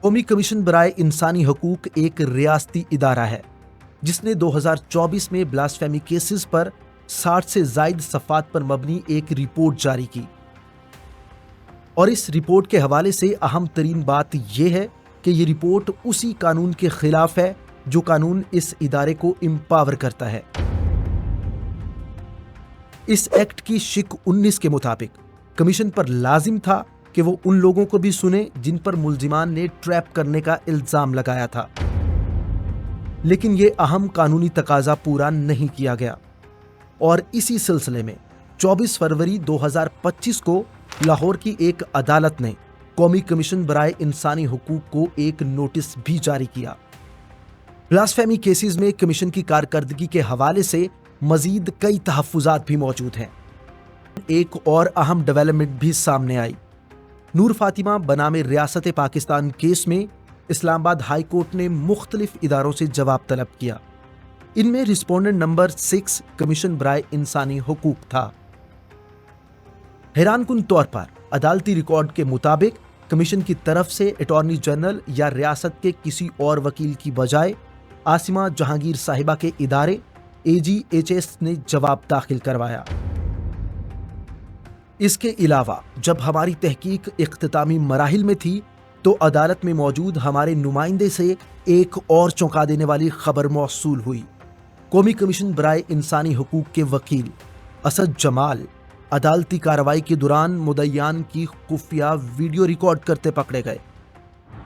قومی کمیشن برائے انسانی حقوق ایک ریاستی ادارہ ہے جس نے 2024 میں بلاسفیمی کیسز پر 60 سے زائد صفحات پر مبنی ایک رپورٹ جاری کی، اور اس رپورٹ کے حوالے سے اہم ترین بات یہ ہے کہ یہ رپورٹ اسی قانون کے خلاف ہے جو قانون اس ادارے کو امپاور کرتا ہے۔ اس ایکٹ کی شق 19 کے مطابق کمیشن پر لازم تھا کہ وہ ان لوگوں کو بھی سنے جن پر ملزمان نے ٹریپ کرنے کا الزام لگایا تھا، لیکن یہ اہم قانونی تقاضا پورا نہیں کیا گیا، اور اسی سلسلے میں 24 فروری 2025 کو لاہور کی ایک عدالت نے قومی کمیشن برائے انسانی حقوق کو ایک نوٹس بھی جاری کیا۔ بلاسفیمی کیسز میں کمیشن کی کارکردگی کے حوالے سے مزید کئی تحفظات بھی موجود ہیں۔ ایک اور اہم ڈیولپمنٹ بھی سامنے آئی۔ نور فاطمہ بنام ریاست پاکستان کیس میں اسلام آباد ہائی کورٹ نے مختلف اداروں سے جواب طلب کیا۔ ان میں رسپونڈنٹ نمبر 6 کمیشن برائے انسانی حقوق تھا۔ حیران کن طور پر عدالتی ریکارڈ کے مطابق کمیشن کی طرف سے اٹارنی جنرل یا ریاست کے کسی اور وکیل کی بجائے عاصمہ جہانگیر صاحبہ کے ادارے AGHS نے جواب داخل کروایا۔ اس کے علاوہ جب ہماری تحقیق اختتامی مراحل میں تھی تو عدالت میں موجود ہمارے نمائندے سے ایک اور چونکا دینے والی خبر موصول ہوئی۔ قومی کمیشن برائے انسانی حقوق کے وکیل اسد جمال عدالتی کارروائی کے دوران مدعیان کی خفیہ ویڈیو ریکارڈ کرتے پکڑے گئے۔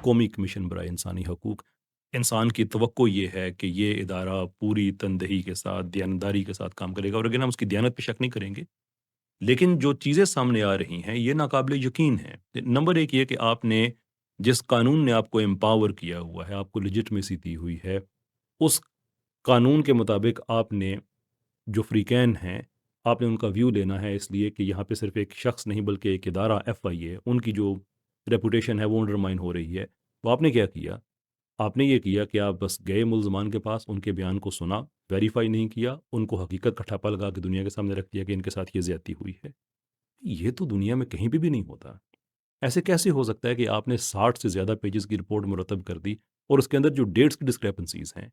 قومی کمیشن برائے انسانی حقوق، انسان کی توقع یہ ہے کہ یہ ادارہ پوری تندہی کے ساتھ، دیانتداری کے ساتھ کام کرے گا، اور اگر ہم اس کی دیانت پہ شک نہیں کریں گے، لیکن جو چیزیں سامنے آ رہی ہیں یہ ناقابل یقین ہیں۔ نمبر ایک یہ کہ آپ نے جس قانون نے آپ کو امپاور کیا ہوا ہے، آپ کو لیجٹمیسی دی ہوئی ہے، اس قانون کے مطابق آپ نے جو فریقین ہیں آپ نے ان کا ویو لینا ہے، اس لیے کہ یہاں پہ صرف ایک شخص نہیں بلکہ ایک ادارہ FIA، ان کی جو ریپوٹیشن ہے وہ انڈرمائن ہو رہی ہے۔ وہ آپ نے کیا کیا؟ آپ نے یہ کیا کہ آپ بس گئے ملزمان کے پاس، ان کے بیان کو سنا، ویریفائی نہیں کیا، ان کو حقیقت کا ٹھپا لگا کے دنیا کے سامنے رکھ دیا کہ ان کے ساتھ یہ زیادتی ہوئی ہے۔ یہ تو دنیا میں کہیں بھی نہیں ہوتا۔ ایسے کیسے ہو سکتا ہے کہ آپ نے 60 سے زیادہ پیجز کی رپورٹ مرتب کر دی، اور اس کے اندر جو ڈیٹس کی ڈسکریپنسیز ہیں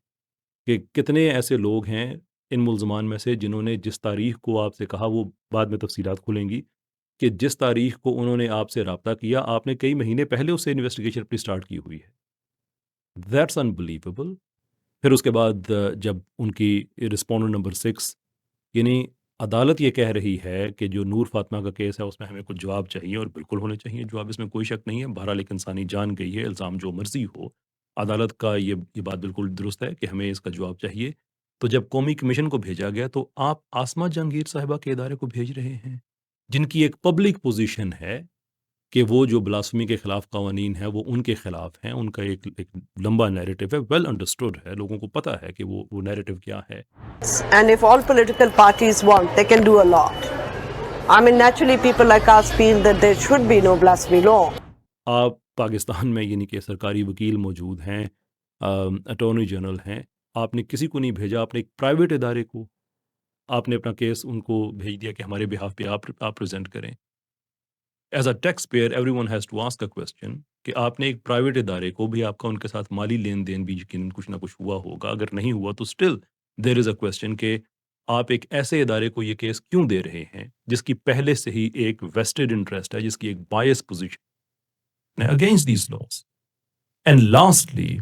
کہ کتنے ایسے لوگ ہیں ان ملزمان میں سے جنہوں نے جس تاریخ کو آپ سے کہا، وہ بعد میں تفصیلات کھلیں گی، کہ جس تاریخ کو انہوں نے آپ سے رابطہ کیا آپ نے کئی مہینے پہلے اسے انویسٹیگیشن اپنی سٹارٹ کی ہوئی ہے۔ That's unbelievable. پھر اس کے بعد جب ان کی رسپونڈنٹ نمبر 6، یعنی عدالت یہ کہہ رہی ہے کہ جو نور فاطمہ کا کیس ہے اس میں ہمیں کچھ جواب چاہیے، اور بالکل ہونے چاہیے جواب، اس میں کوئی شک نہیں ہے۔ بہرحال ایک انسانی جان گئی ہے، الزام جو مرضی ہو، عدالت کا یہ بات بالکل درست ہے کہ ہمیں اس کا جواب چاہیے۔ تو جب قومی کمیشن کو بھیجا گیا تو آپ عاصمہ جہانگیر صاحبہ کے ادارے کو بھیج رہے ہیں، جن کی ایک پبلک پوزیشن ہے کہ وہ جو بلاسفمی کے خلاف قوانین ہیں وہ ان کے خلاف ہیں، ان کا ایک لمبا نیریٹو ہے، ویل انڈرسٹوڈ ہے، لوگوں کو پتہ ہے کہ وہ نیریٹو کیا ہے۔ And if all political parties want, they can do a lot. I mean, naturally people like us feel that there should be no blasphemy law. آپ پاکستان میں یعنی کہ سرکاری وکیل موجود ہیں، اٹارنی جنرل ہیں، آپ نے کسی کو نہیں بھیجا، آپ نے ایک پرائیویٹ ادارے کو آپ نے اپنا کیس ان کو بھیج دیا کہ ہمارے بہاف پہ آپ پریزنٹ کریں۔ As a taxpayer everyone has to ask a question کہ آپ نے ایک پرائیویٹ ادارے کو بھی، آپ کا ان کے ساتھ مالی لین دین بھی یقیناً کچھ نہ کچھ ہوا ہوگا، اگر نہیں ہوا تو still there is a question کہ آپ ایک ایسے ادارے کو یہ کیس کیوں دے رہے ہیں جس کی پہلے سے ہی ایک ویسٹڈ انٹرسٹ ہے، جس کی ایک بائس پوزیشن ہے against these laws. And lastly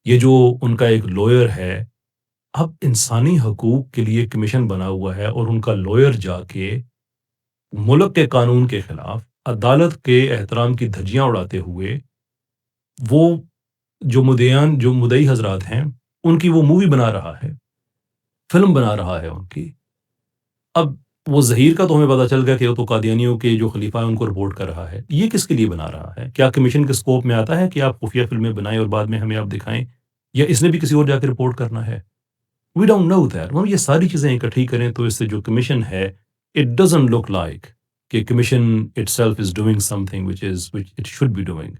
یہ جو ان کا ایک لوئر ہے، اب انسانی حقوق کے لیے کمیشن بنا ہوا ہے، اور ان کا لوئر جا کے ملک کے قانون کے خلاف عدالت کے احترام کی دھجیاں اڑاتے ہوئے وہ جو مدعی حضرات ہیں ان کی وہ مووی بنا رہا ہے، فلم بنا رہا ہے ان کی۔ اب وہ ظہیر کا تو ہمیں پتہ چل گیا کہ وہ تو قادیانیوں کے جو خلیفہ ہیں ان کو رپورٹ کر رہا ہے، یہ کس کے لیے بنا رہا ہے؟ کیا کمیشن کے سکوپ میں آتا ہے کہ آپ خفیہ فلمیں بنائیں اور بعد میں ہمیں آپ دکھائیں، یا اس نے بھی کسی اور جا کے رپورٹ کرنا ہے؟ We don't know that. یہ ساری چیزیں اکٹھی کریں تو اس سے جو کمیشن ہے اٹ ڈزنٹ لک لائک کہ commission itself is doing something which it should be doing۔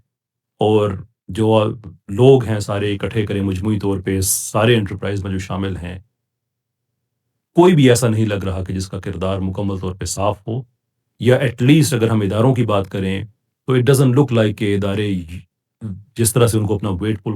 اور جو لوگ ہیں سارے اکٹھے کریں مجموعی طور پہ سارے انٹرپرائز میں جو شامل ہیں، کوئی بھی ایسا نہیں لگ رہا کہ جس کا کردار مکمل طور پہ صاف ہو، یا ایٹ لیسٹ اگر ہم اداروں کی بات کریں تو اٹ ڈزنٹ لک لائک کہ ادارے جس طرح سے ان کو اپنا ویٹ پل